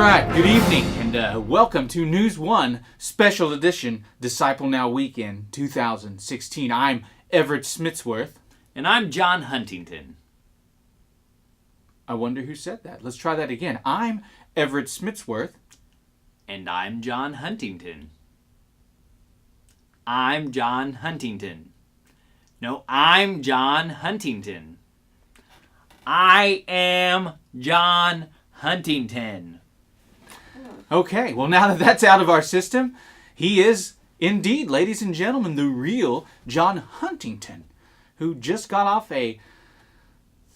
right, good evening, and welcome to News 1 Special Edition Disciple Now Weekend 2016. I'm Everett Smitsworth. And I'm John Huntington. I wonder who said that. Let's try that again. I'm Everett Smitsworth. And I'm John Huntington. I'm John Huntington. No, I'm John Huntington. I am John Huntington. Okay, well, now that that's out of our system, he is indeed, ladies and gentlemen, the real John Huntington, who just got off a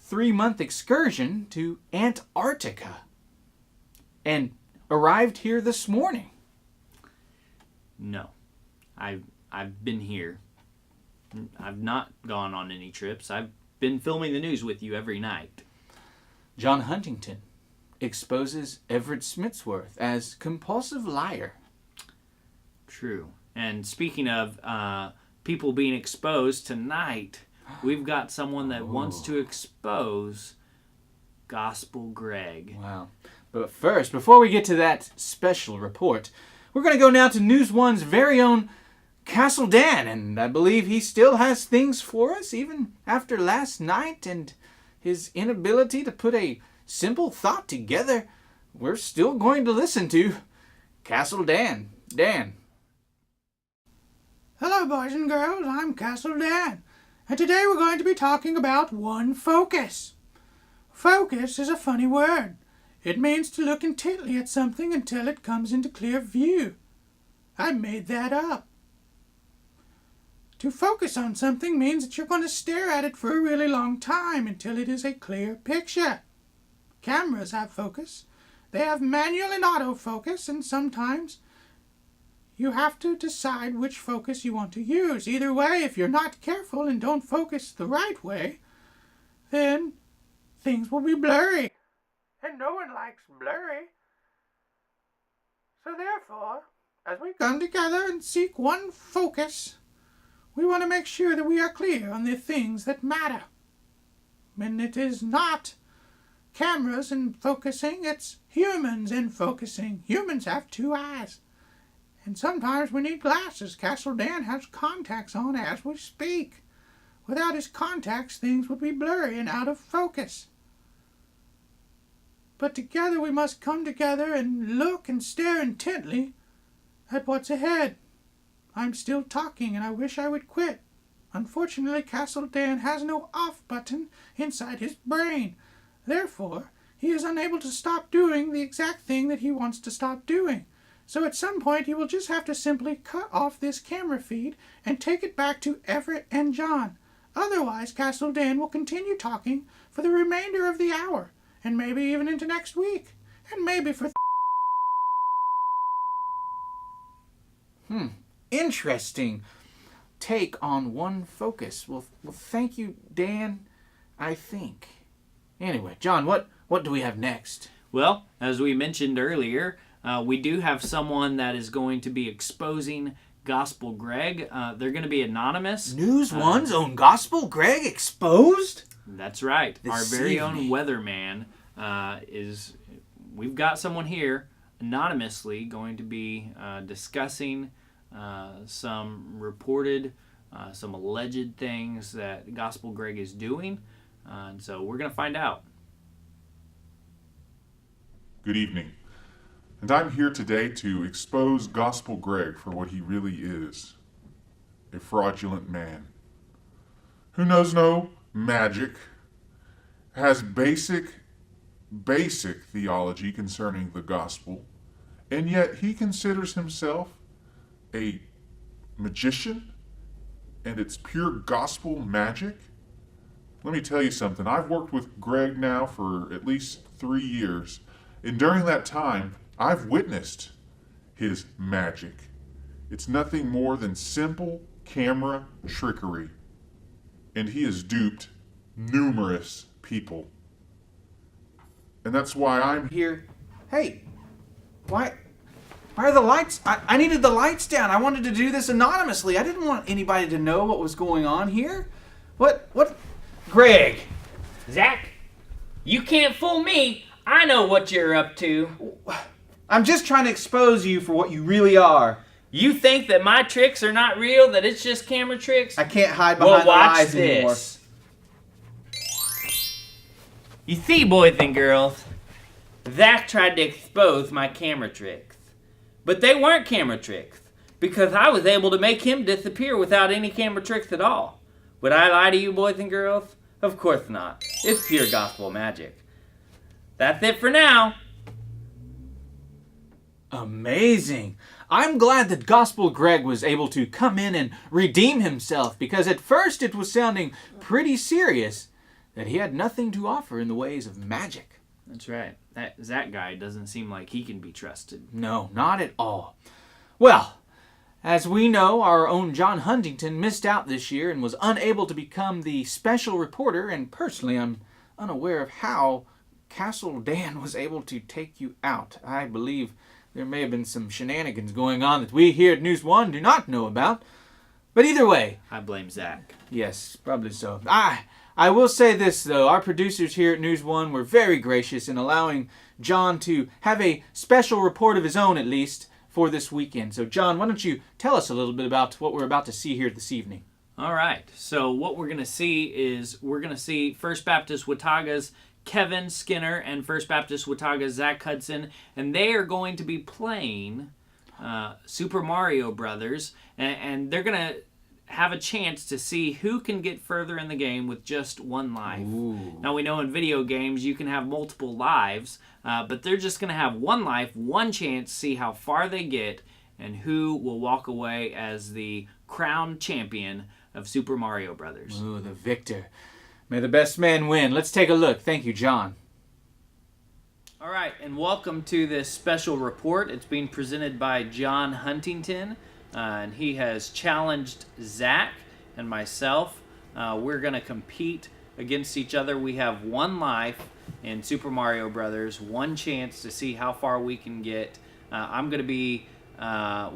3-month excursion to Antarctica and arrived here this morning. No, I've been here. I've not gone on any trips. I've been filming the news with you every night. John Huntington exposes Everett Smitsworth as compulsive liar. True. And speaking of people being exposed tonight, we've got someone that wants to expose Gospel Greg. Wow. But first, before we get to that special report, we're going to go now to News 1's very own Castle Dan, and I believe he still has things for us, even after last night and his inability to put a simple thought together. We're still going to listen to Castle Dan. Dan. Hello, boys and girls. I'm Castle Dan, and today we're going to be talking about one focus. Focus is a funny word. It means to look intently at something until it comes into clear view. I made that up. To focus on something means that you're going to stare at it for a really long time until it is a clear picture. Cameras have focus. They have manual and autofocus, and sometimes you have to decide which focus you want to use. Either way, if you're not careful and don't focus the right way, then things will be blurry. And no one likes blurry. So therefore, as we come together and seek one focus, we want to make sure that we are clear on the things that matter. And it is not cameras in focusing, it's humans in focusing. Humans have 2 eyes. And sometimes we need glasses. Castle Dan has contacts on as we speak. Without his contacts, things would be blurry and out of focus. But together we must come together and look and stare intently at what's ahead. I'm still talking and I wish I would quit. Unfortunately, Castle Dan has no off button inside his brain. Therefore, he is unable to stop doing the exact thing that he wants to stop doing. So at some point, he will just have to simply cut off this camera feed and take it back to Everett and John. Otherwise, Castle Dan will continue talking for the remainder of the hour, and maybe even into next week, and maybe for Interesting take on one focus. Well, thank you, Dan, I think. Anyway, John, what do we have next? Well, as we mentioned earlier, we do have someone that is going to be exposing Gospel Greg. They're going to be anonymous. News 1's own Gospel Greg exposed? That's right. This Our very evening. own weatherman we've got someone here anonymously going to be discussing some reported, some alleged things that Gospel Greg is doing. And so we're going to find out. Good evening, and I'm here today to expose Gospel Greg for what he really is, a fraudulent man who knows no magic, has basic theology concerning the gospel, and yet he considers himself a magician, and it's pure gospel magic. Let me tell you something. I've worked with Greg now for at least 3 years, and during that time, I've witnessed his magic. It's nothing more than simple camera trickery, and he has duped numerous people. And that's why I'm Here. Hey, why are the lights? I needed the lights down. I wanted to do this anonymously. I didn't want anybody to know what was going on here. What? Greg. Zach, you can't fool me. I know what you're up to. I'm just trying to expose you for what you really are. You think that my tricks are not real, that it's just camera tricks? I can't hide behind the lies anymore. You see, boys and girls, Zach tried to expose my camera tricks. But they weren't camera tricks, because I was able to make him disappear without any camera tricks at all. Would I lie to you, boys and girls? Of course not. It's pure gospel magic. That's it for now. Amazing. I'm glad that Gospel Greg was able to come in and redeem himself, because at first it was sounding pretty serious that he had nothing to offer in the ways of magic. That's right. That Zach guy doesn't seem like he can be trusted. No, not at all. Well, as we know, our own John Huntington missed out this year and was unable to become the special reporter, and personally I'm unaware of how Castle Dan was able to take you out. I believe there may have been some shenanigans going on that we here at News One do not know about. But either way, I blame Zach. yes, probably so. I will say this, though. Our producers here at News One were very gracious in allowing John to have a special report of his own, at least, for this weekend. So, John, why don't you tell us a little bit about what we're about to see here this evening? All right. So what we're going to see is First Baptist Watauga's Kevin Skinner and First Baptist Watauga's Zach Hudson, and they are going to be playing Super Mario Brothers, and they're going to have a chance to see who can get further in the game with just one life. Ooh. Now, we know in video games you can have multiple lives, but they're just going to have one life, one chance to see how far they get and who will walk away as the crowned champion of Super Mario Brothers. Ooh, the victor. May the best man win. Let's take a look. Thank you, John. All right, and welcome to this special report. It's being presented by John Huntington, and he has challenged Zach and myself. We're going to compete against each other. We have one life in Super Mario Brothers, one chance to see how far we can get. I'm going to be, I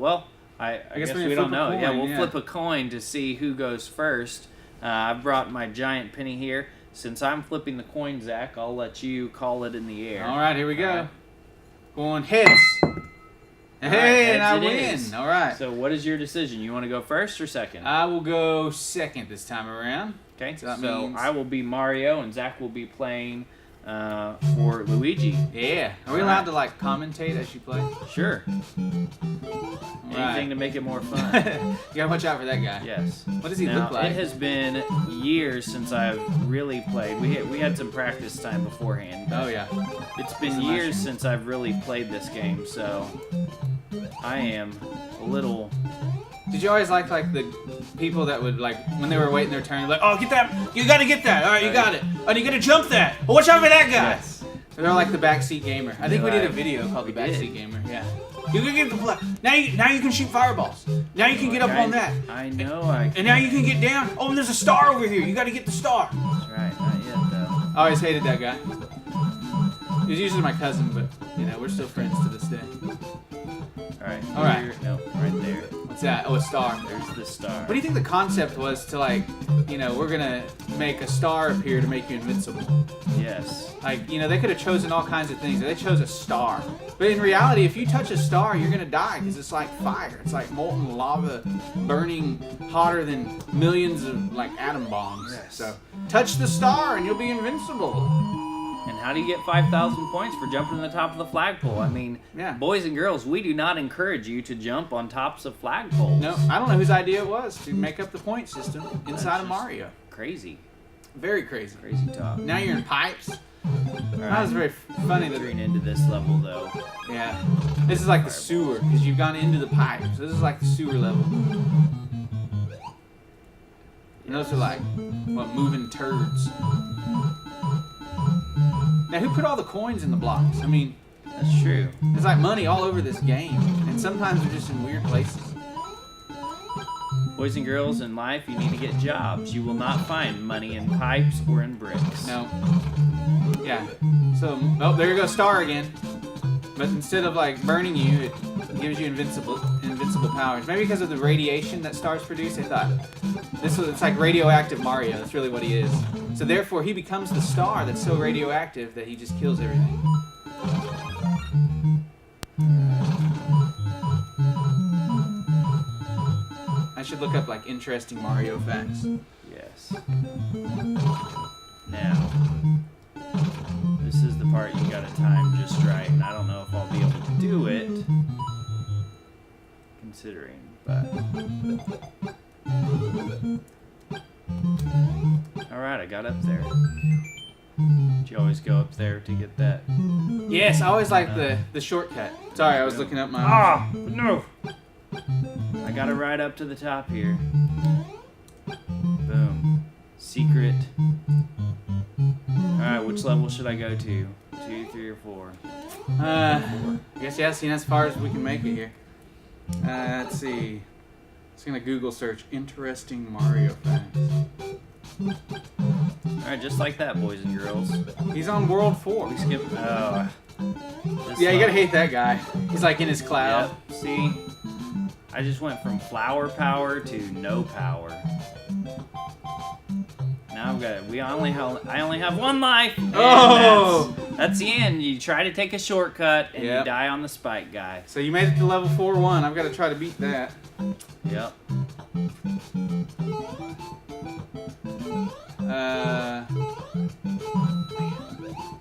guess we don't know. We'll flip a coin to see who goes first. I brought my giant penny here. Since I'm flipping the coin, Zach, I'll let you call it in the air. All right, here we go. Going heads. Hey, and I win. All right. So what is your decision? You want to go first or second? I will go second this time around. Okay, So that so means- I will be Mario, and Zach will be playing for Luigi. Yeah. Are we allowed to, commentate as you play? Sure. Right. Anything to make it more fun. You gotta watch out for that guy. Yes. What does he Now, look like? It has been years since I've really played. We had some practice time beforehand. Oh, yeah. It's been Some years action. since I've really played this game, so I am a little... Did you always like the people that would, when they were waiting their turn, like, oh, get that, you gotta get that, all right, you got it. Oh, you gotta jump that. Oh, watch out for that guy. Yes. They're like the backseat gamer. I think we did a Right. video called the We did. backseat gamer. Yeah. You can get the now you can shoot fireballs. Now you can get up on that. I know And now you can get down. Oh, and there's a star over here. You got to get the star. That's right, not yet though. I always hated that guy. He was usually my cousin, but we're still friends to this day. Alright. All right. No, right there. What's that? Oh, a star. There's the star. What do you think the concept was to we're gonna make a star appear to make you invincible? Yes. They could have chosen all kinds of things. They chose a star. But in reality, if you touch a star, you're gonna die because it's like fire. It's like molten lava burning hotter than millions of atom bombs. Yes. So touch the star and you'll be invincible. And how do you get 5,000 points for jumping to the top of the flagpole? I mean, Yeah. boys and girls, we do not encourage you to jump on tops of flagpoles. No, I don't know whose idea it was to make up the point system inside of just- Mario. Crazy. Very crazy. Crazy talk. Now you're in pipes. All That was very funny. Entering into this level, though. Yeah. This is like the sewer because you've gone into the pipes. This is like the sewer level. And those are moving turds. Now, who put all the coins in the blocks? I mean, That's true. there's money all over this game, and sometimes they're just in weird places. Boys and girls, in life, you need to get jobs. You will not find money in pipes or in bricks. No. Yeah. So, there you go, star again. But instead of burning you, it gives you invincible powers. Maybe because of the radiation that stars produce, they thought it's like radioactive Mario. That's really what he is. So therefore, he becomes the star that's so radioactive that he just kills everything. I should look up like interesting Mario facts. Yes. Now, this is the part you gotta time just right, and I don't know if I'll be able to do it, considering, but... Alright, I got up there. Did you always go up there to get that? Yes, I always like the shortcut. Sorry, I was looking up my... Ah! No! I gotta ride up to the top here. Boom. Secret. Alright, which level should I go to? 2, 3, or 4? I guess you have seen as far as we can make it here. Let's see. Just gonna Google search interesting Mario facts. Alright, just like that, boys and girls. He's on World 4. We skip. Oh. Yeah, you gotta hate that guy. He's like in his cloud. Yep. See? I just went from flower power to no power. Now I've got it. I only have one life. And Oh! that's the end. You try to take a shortcut and Yep. you die on the spike guy. So you made it to level 4-1. I've got to try to beat that. Yep.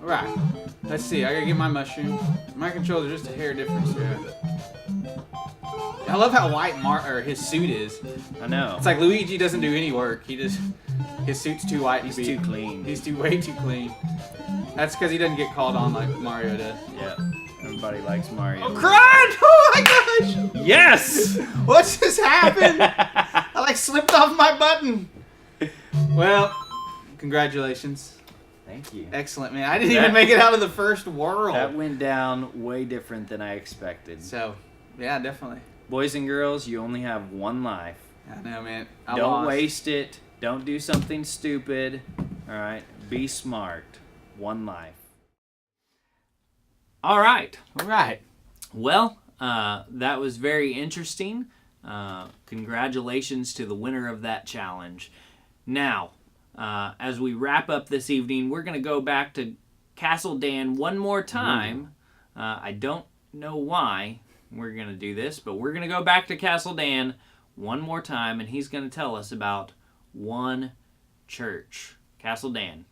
Alright. Let's see. I gotta get my mushroom. My controller's just a hair difference here. I love how white his suit is. I know. It's like Luigi doesn't do any work. His suit's too white. He's too clean. He's way too clean. That's because he doesn't get called on like Mario does. Yep. Everybody likes Mario. Oh, crud! Oh my gosh! Yes! What's just happened? I like slipped off my button. Well, congratulations. Thank you. Excellent, man. I didn't even make it out of the first world. That went down way different than I expected. So, yeah, definitely. Boys and girls, you only have one life. I know, man. Don't waste it. Don't do something stupid. All right? Be smart. One life. All right. All right. Well, that was very interesting. Congratulations to the winner of that challenge. Now, as we wrap up this evening, we're going to go back to Castle Dan one more time. I don't know why we're going to do this, but we're going to go back to Castle Dan one more time, and he's going to tell us about one church. Castle Dan.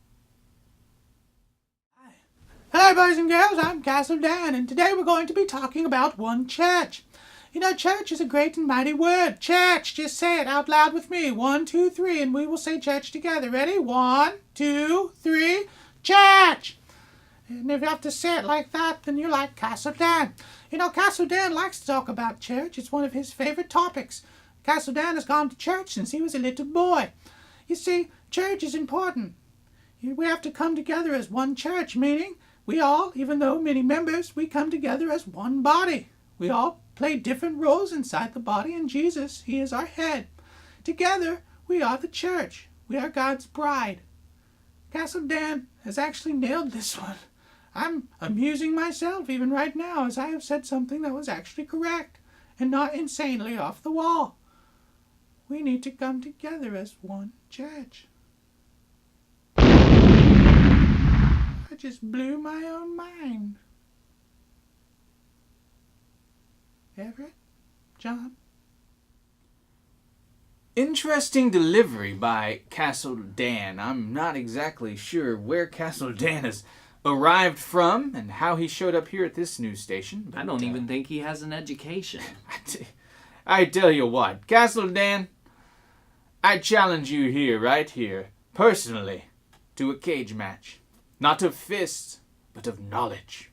Hello, boys and girls, I'm Castle Dan, and today we're going to be talking about one church. You know, church is a great and mighty word. Church, just say it out loud with me. 1, 2, 3, and we will say church together. Ready? 1, 2, 3, church! And if you have to say it like that, then you're like Castle Dan. You know, Castle Dan likes to talk about church. It's one of his favorite topics. Castle Dan has gone to church since he was a little boy. You see, church is important. We have to come together as one church, meaning we all, even though many members, we come together as one body. We all play different roles inside the body, and Jesus, he is our head. Together, we are the church. We are God's bride. Castle Dan has actually nailed this one. I'm amusing myself even right now as I have said something that was actually correct and not insanely off the wall. We need to come together as one church. I just blew my own mind. Everett? John? Interesting delivery by Castle Dan. I'm not exactly sure where Castle Dan has arrived from and how he showed up here at this news station. But, I don't even think he has an education. I tell you what, Castle Dan, I challenge you right here, personally, to a cage match. Not of fists, but of knowledge.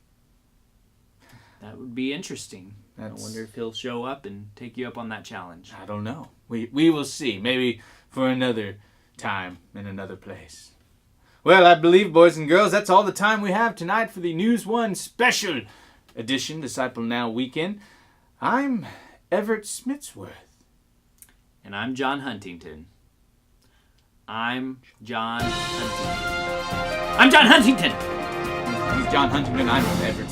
That would be interesting. I wonder if he'll show up and take you up on that challenge. I don't know. We will see. Maybe for another time in another place. Well, I believe, boys and girls, that's all the time we have tonight for the News One special edition, Disciple Now Weekend. I'm Everett Smitsworth. And I'm John Huntington. I'm John Huntington. I'm John Huntington! He's John Huntington. I'm Everett